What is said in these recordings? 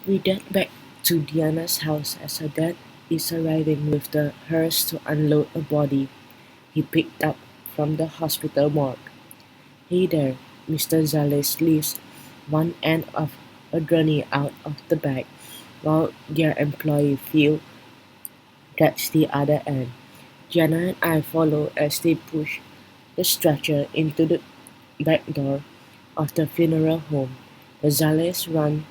We dad back to Diana's house as her dad is arriving with the hearse to unload a body he picked up from the hospital morgue. Hey there, Mr. Zales leaves one end of a gurney out of the bag while their employee Phil gets the other end. Diana and I follow as they push the stretcher into the back door of the funeral home. The Zales run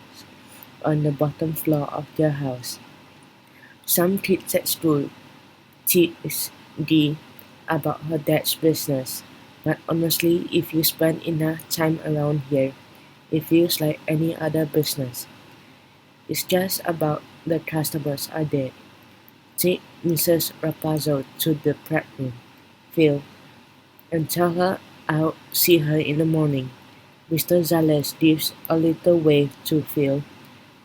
on the bottom floor of their house. Some kids at school tease Dee about her dad's business, but honestly, if you spend enough time around here, it feels like any other business. It's just about the customers are dead. Take Mrs. Rapazzo to the prep room, Phil, and tell her I'll see her in the morning. Mr. Zales gives a little wave to Phil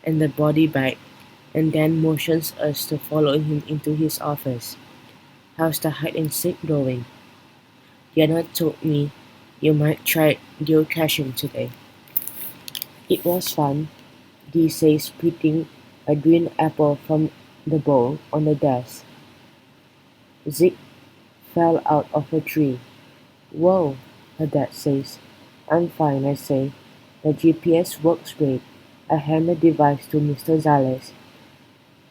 and the body bag, and then motions us to follow him into his office. How's the hide and seek going? Diana told me you might try geocaching today. It was fun, Dee says, picking a green apple from the bowl on the desk. Zig fell out of a tree. Whoa, her dad says. I'm fine, I say. The GPS works great. I hand the device to Mr. Zales.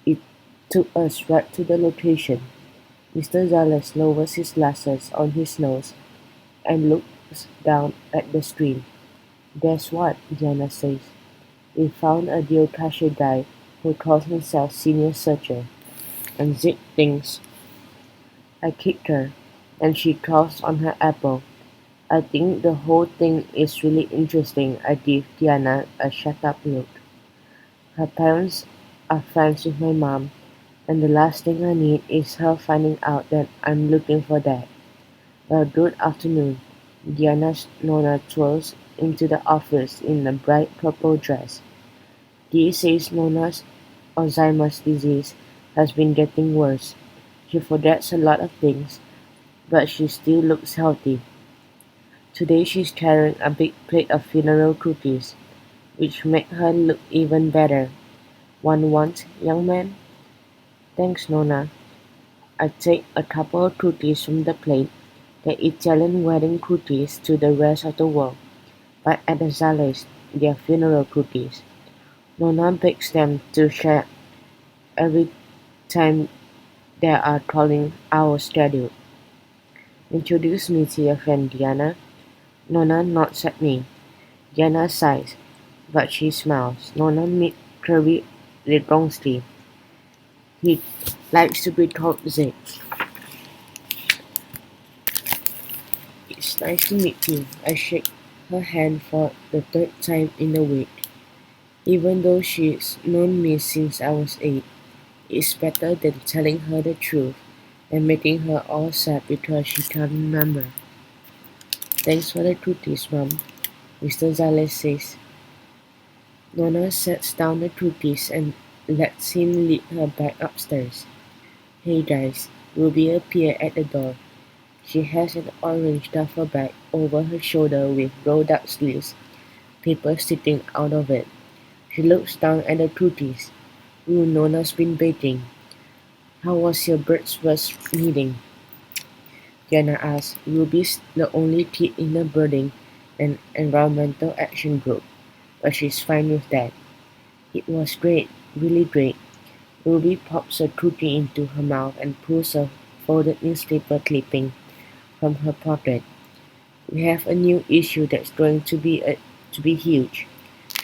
It took us right to the location. Mr. Zales lowers his glasses on his nose and looks down at the screen. Guess what? Diana says. We found a geocacher guy who calls himself Senior Searcher. And Zig thinks I kicked her, and she coughs on her apple. I think the whole thing is really interesting. I give Diana a shut up look. Her parents are friends with my mom, and the last thing I need is her finding out that I'm looking for that. Well, good afternoon. Diana's Nona twirls into the office in a bright purple dress. Dee says Nona's Alzheimer's disease has been getting worse. She forgets a lot of things, but she still looks healthy. Today she's carrying a big plate of funeral cookies, which make her look even better. One want, young man? Thanks, Nona. I take a couple of cookies from the plate, the Italian wedding cookies to the rest of the world, but at the Zales, they're funeral cookies. Nona bakes them to share every time they are calling our schedule. Introduce me to your friend Diana. Nona nods at me. Diana sighs, but she smiles. Nona meet Kirby Legonsky. He likes to be called Zig. It's nice to meet you. I shake her hand for the third time in a week. Even though she's known me since I was 8, it's better than telling her the truth and making her all sad because she can't remember. Thanks for the cookies, Mom, Mr. Zales says. Nona sets down the cookies and lets him lead her back upstairs. Hey guys, Ruby appeared at the door. She has an orange duffel bag over her shoulder with rolled up sleeves, paper sticking out of it. She looks down at the cookies. Ooh, Nona's been baking. How was your bird's first meeting? Diana asked. Ruby's the only kid in the birding and environmental action group, but she's fine with that. It was great, really great. Ruby pops a cookie into her mouth and pulls a folded newspaper clipping from her pocket. We have a new issue that's going to be huge.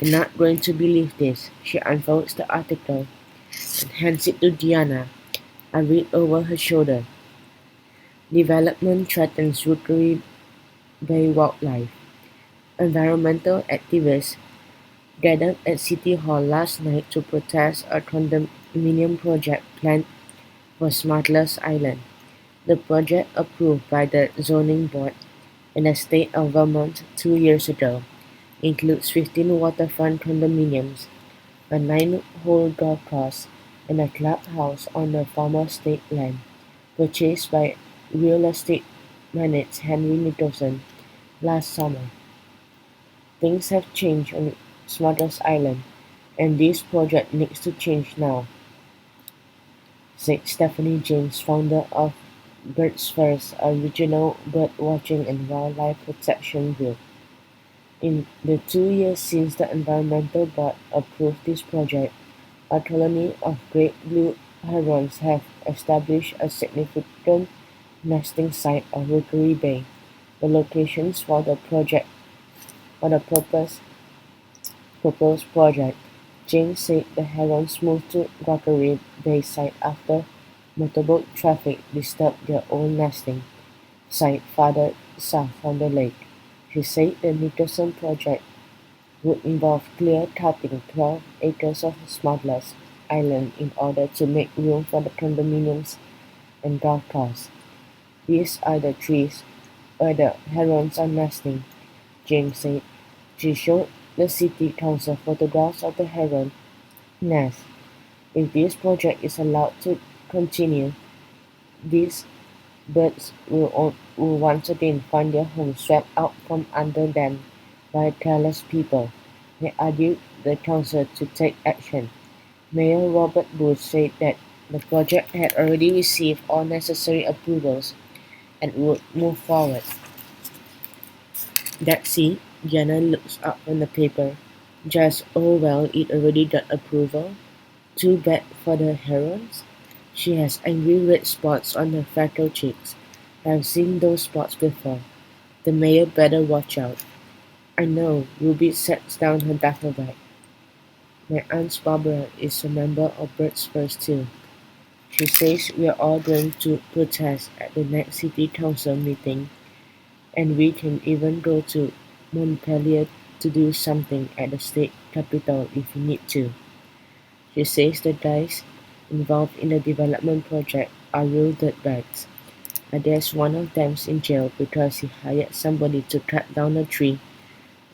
You're not going to believe this. She unfolds the article and hands it to Diana. I read over her shoulder. Development threatens Rookery Bay wildlife. Environmental activists gathered at City Hall last night to protest a condominium project planned for Smuggler's Island. The project, approved by the Zoning Board in the state of Vermont 2 years ago, includes 15 waterfront condominiums, a 9-hole golf course, and a clubhouse on the former state land, purchased by real estate magnate Henry Nicholson last summer. Things have changed on Smuggler's Island. And this project needs to change now, said Stephanie James, founder of Birds First, a regional bird watching and wildlife protection group. In the 2 years since the Environmental Board approved this project, a colony of great blue herons have established a significant nesting site on Rookery Bay. The locations for the proposed project, James said the herons moved to Rookery Bay site after motorboat traffic disturbed their own nesting site farther south from the lake. She said the Nicholson project would involve clear-cutting 12 acres of Smugglers Island in order to make room for the condominiums and golf course. These are the trees where the herons are nesting, James said. She showed the city council photographs of the heron nest. If this project is allowed to continue, these birds will once again find their homes swept out from under them by careless people. They argued the council to take action. Mayor Robert Bush said that the project had already received all necessary approvals and would move forward. That's it. Jenna looks up from the paper. Just, oh well, it already got approval. Too bad for the herons. She has angry red spots on her freckled cheeks. I've seen those spots before. The mayor better watch out. I know, Ruby sets down her duffel bag. My Aunt Barbara is a member of Birds First too. She says we're all going to protest at the next city council meeting, and we can even go to Montpelier to do something at the state capitol if we need to. She says the guys involved in the development project are real dirtbags. I guess one of them's in jail because he hired somebody to cut down a tree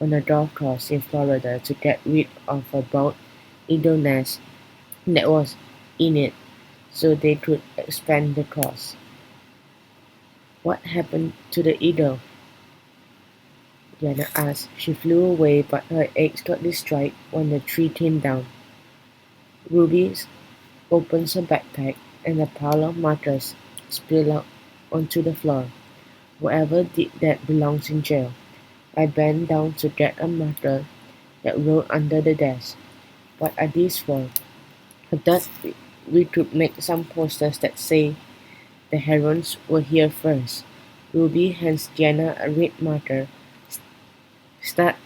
on a golf course in Florida to get rid of a bald eagle nest that was in it so they could expand the course. What happened to the eagle? Diana asked. She flew away, but her eggs got destroyed when the tree came down. Ruby opens her backpack, and a pile of markers spilled out onto the floor. Whoever did that belongs in jail. I bent down to get a marker that rolled under the desk. What are these for? I thought we could make some posters that say the herons were here first. Ruby hands Diana a red marker. Start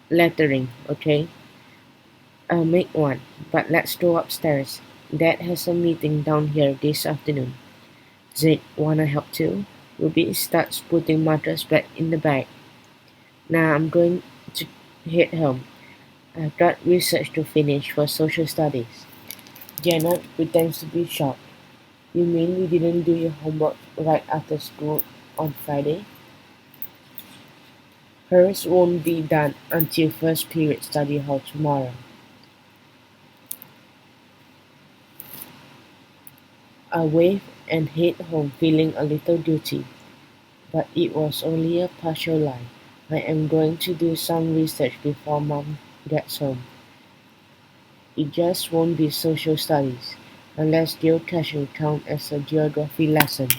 lettering, okay? I'll make one, but let's go upstairs. Dad has a meeting down here this afternoon. Zeke, wanna help too? Ruby starts putting markers back in the bag. Nah, I'm going to head home. I've got research to finish for social studies. Janet pretends to be shocked. You mean you didn't do your homework right after school on Friday? Hers won't be done until first period study hall tomorrow. I waved and head home feeling a little guilty, but it was only a partial lie. I am going to do some research before Mom gets home. It just won't be social studies, unless geocaching counts as a geography lesson.